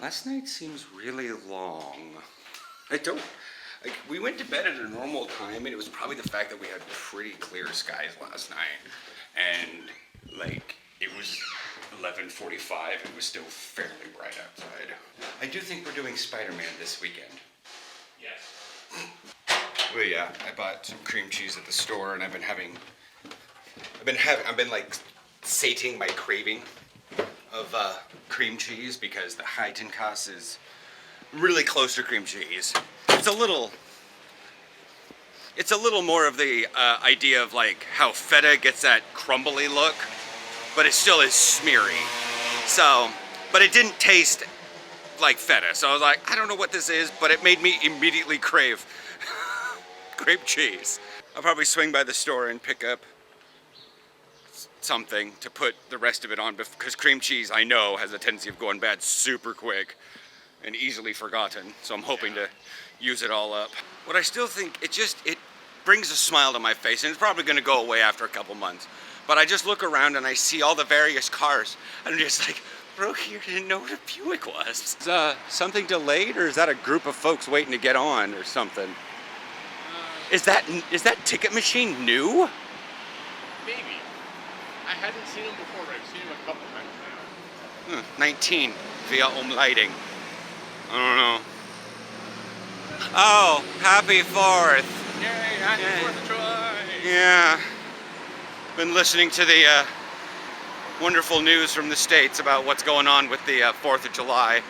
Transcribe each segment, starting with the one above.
Last night seems really long. We went to bed at a normal time, and it was probably the fact that we had pretty clear skies last night. And, like, it was 11:45, it was still fairly bright outside. I do think we're doing Spider-Man this weekend. Yes. Well, yeah, I bought some cream cheese at the store, and I've been like sating my craving of cream cheese because the Heidenkos is really close to cream cheese. It's a little more of the idea of like how feta gets that crumbly look, but it still is smeary. So, but it didn't taste like feta. So I was like, I don't know what this is, but it made me immediately crave cream cheese. I'll probably swing by the store and pick up something to put the rest of it on, because cream cheese, I know, has a tendency of going bad super quick and easily forgotten. So I'm hoping to use it all up. What I still think, it brings a smile to my face, and it's probably gonna go away after a couple months. But I just look around and I see all the various cars, and I'm just like, bro, you didn't know what a Buick was. Is something delayed, or is that a group of folks waiting to get on or something? Is that ticket machine new? Maybe. I hadn't seen him before, but I've seen him a couple times now. 19 via lighting. I don't know. Oh, happy 4th. Yay, happy 4th of July. Yeah. Been listening to the wonderful news from the States about what's going on with the 4th of July.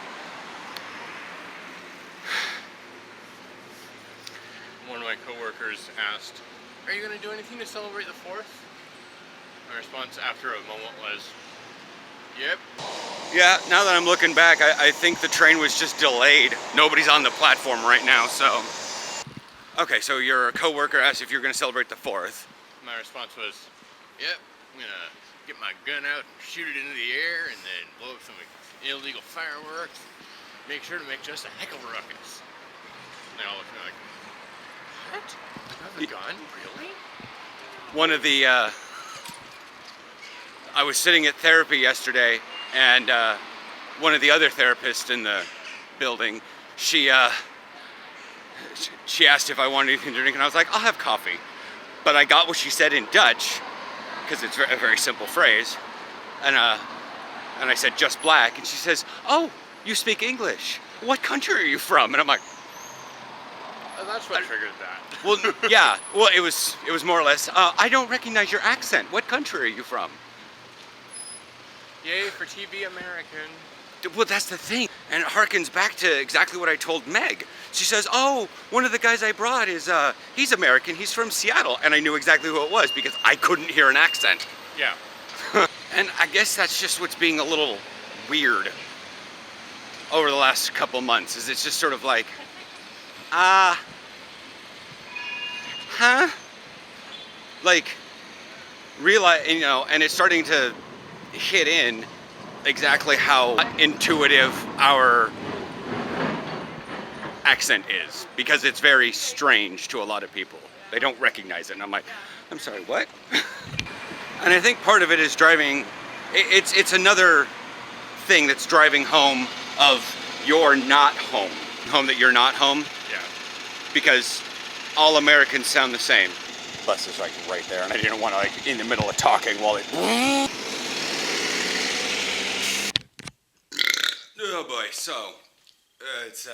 One of my coworkers asked, "Are you going to do anything to celebrate the 4th?" My response after a moment was, "Yep." Yeah, now that I'm looking back, I think the train was just delayed. Nobody's on the platform right now, so. Okay, so your coworker asked if you're going to celebrate the 4th. My response was, "Yep, I'm going to get my gun out and shoot it into the air and then blow up some illegal fireworks. Make sure to make just a heck of a ruckus." And they all looked at me like, "What? You have a gun? Really?" One of the, I was sitting at therapy yesterday, and one of the other therapists in the building, she asked if I wanted anything to drink, and I was like, I'll have coffee. But I got what she said in Dutch, because it's a very simple phrase, and I said, just black, and she says, oh, you speak English. What country are you from? And I'm like, that's what triggered that. well, yeah, well, it was more or less, I don't recognize your accent. What country are you from? Yay for TV American. Well, that's the thing, and it harkens back to exactly what I told Meg. She says, oh, one of the guys I brought is, he's American, he's from Seattle, and I knew exactly who it was because I couldn't hear an accent. Yeah. And I guess that's just what's being a little weird over the last couple months, is it's just sort of like, huh? Like, realize, you know, and it's starting to hit in exactly how intuitive our accent is, because it's very strange to a lot of people. They don't recognize it, and I'm like, I'm sorry, what? And I think part of it is driving, it's another thing that's driving home of you're not home. Home that you're not home. Yeah. Because all Americans sound the same. Bus is like right there, and I didn't want to like in the middle of talking while it. Oh boy, so it's 1:13.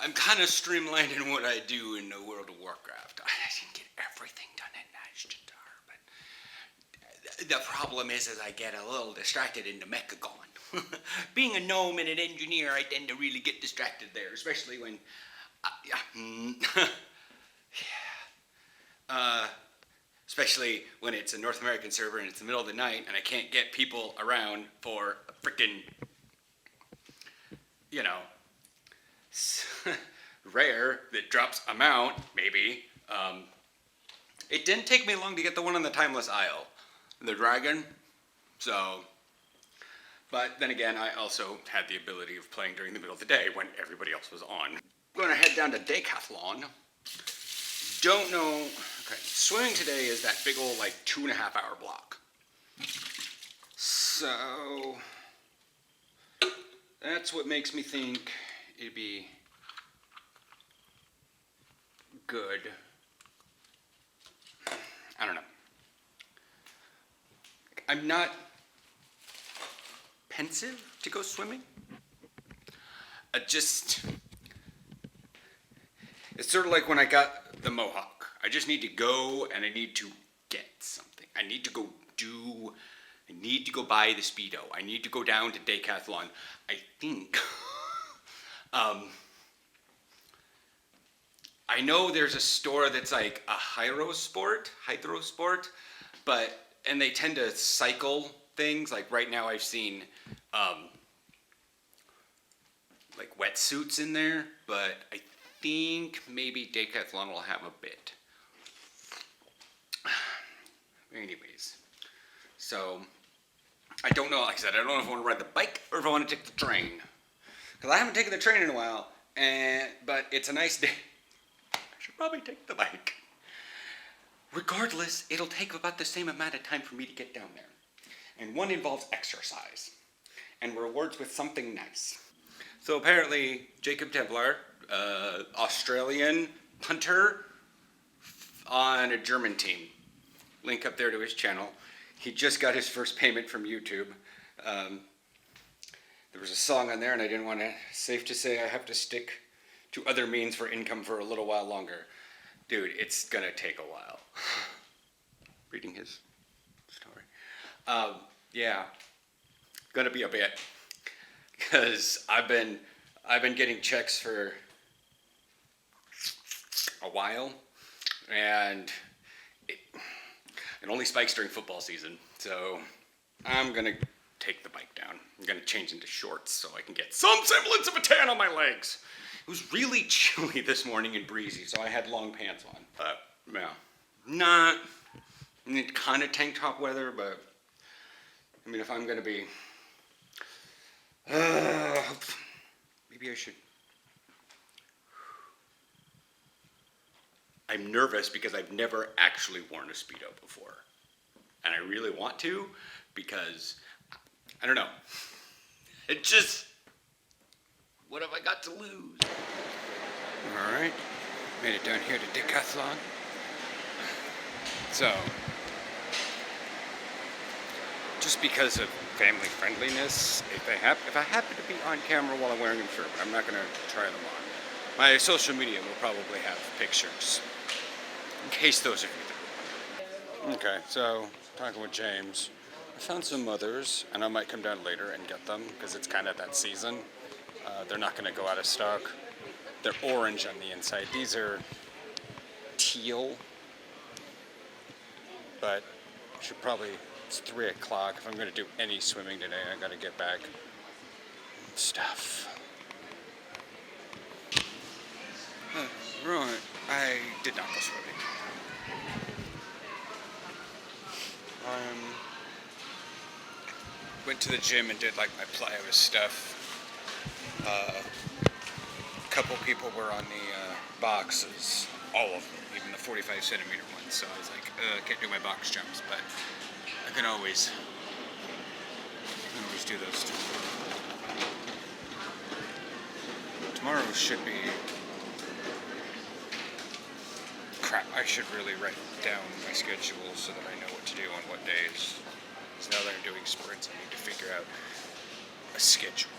I'm kind of streamlining what I do in the World of Warcraft. I didn't get everything done in Ashtar, but the problem is I get a little distracted in the Mechagon. Being a gnome and an engineer, I tend to really get distracted there, especially when, especially when it's a North American server and it's the middle of the night and I can't get people around for a frickin', you know, rare that drops a mount, maybe. It didn't take me long to get the one on the Timeless Isle, the dragon, so. But then again, I also had the ability of playing during the middle of the day when everybody else was on. I'm gonna head down to Decathlon. Don't know, okay, swimming today is that big old like 2.5 hour block. So, That's what makes me think it'd be good. I don't know. I'm not pensive to go swimming. It's sort of like when I got the mohawk. I just need to go and I need to get something. I need to go buy the speedo. I need to go down to Decathlon. I think. I know there's a store that's like a hydro sport, and they tend to cycle things. Like right now I've seen like wetsuits in there, but I think maybe Decathlon will have a bit. Anyways, so I don't know, like I said, I don't know if I want to ride the bike or if I want to take the train. Because I haven't taken the train in a while, but it's a nice day. I should probably take the bike. Regardless, it'll take about the same amount of time for me to get down there. And one involves exercise and rewards with something nice. So apparently, Jacob Templar, Australian punter on a German team. Link up there to his channel. He just got his first payment from YouTube. There was a song on there, and I didn't want to. Safe to say, I have to stick to other means for income for a little while longer. Dude, it's gonna take a while. Reading his story. Yeah, gonna be a bit, because I've been getting checks for a while, and it only spikes during football season. So I'm gonna take the bike down. I'm gonna change into shorts so I can get some semblance of a tan on my legs. It was really chilly this morning and breezy, so I had long pants on. But yeah, not kind of tank top weather, but I mean, if I'm gonna be, maybe I should. I'm nervous because I've never actually worn a Speedo before. And I really want to because, I don't know. It just, what have I got to lose? All right, made it down here to Decathlon. So, just because of family friendliness, if I happen to be on camera while I'm wearing them, sure, but I'm not gonna try them on. My social media will probably have pictures, in case those of you that. Okay, so talking with James, I found some others, and I might come down later and get them because it's kind of that season. They're not going to go out of stock. They're orange on the inside. These are teal, but I should probably. It's 3 o'clock. If I'm going to do any swimming today, I got to get back stuff. Right, I did not go swimming. Went to the gym and did like my plyo stuff. A couple people were on the boxes, all of them, even the 45 centimeter ones. So I was like, can't do my box jumps, but I can always do those too. Tomorrow should be. Crap, I should really write down my schedule so that I know what to do on what days. Because now that I'm doing sprints, I need to figure out a schedule.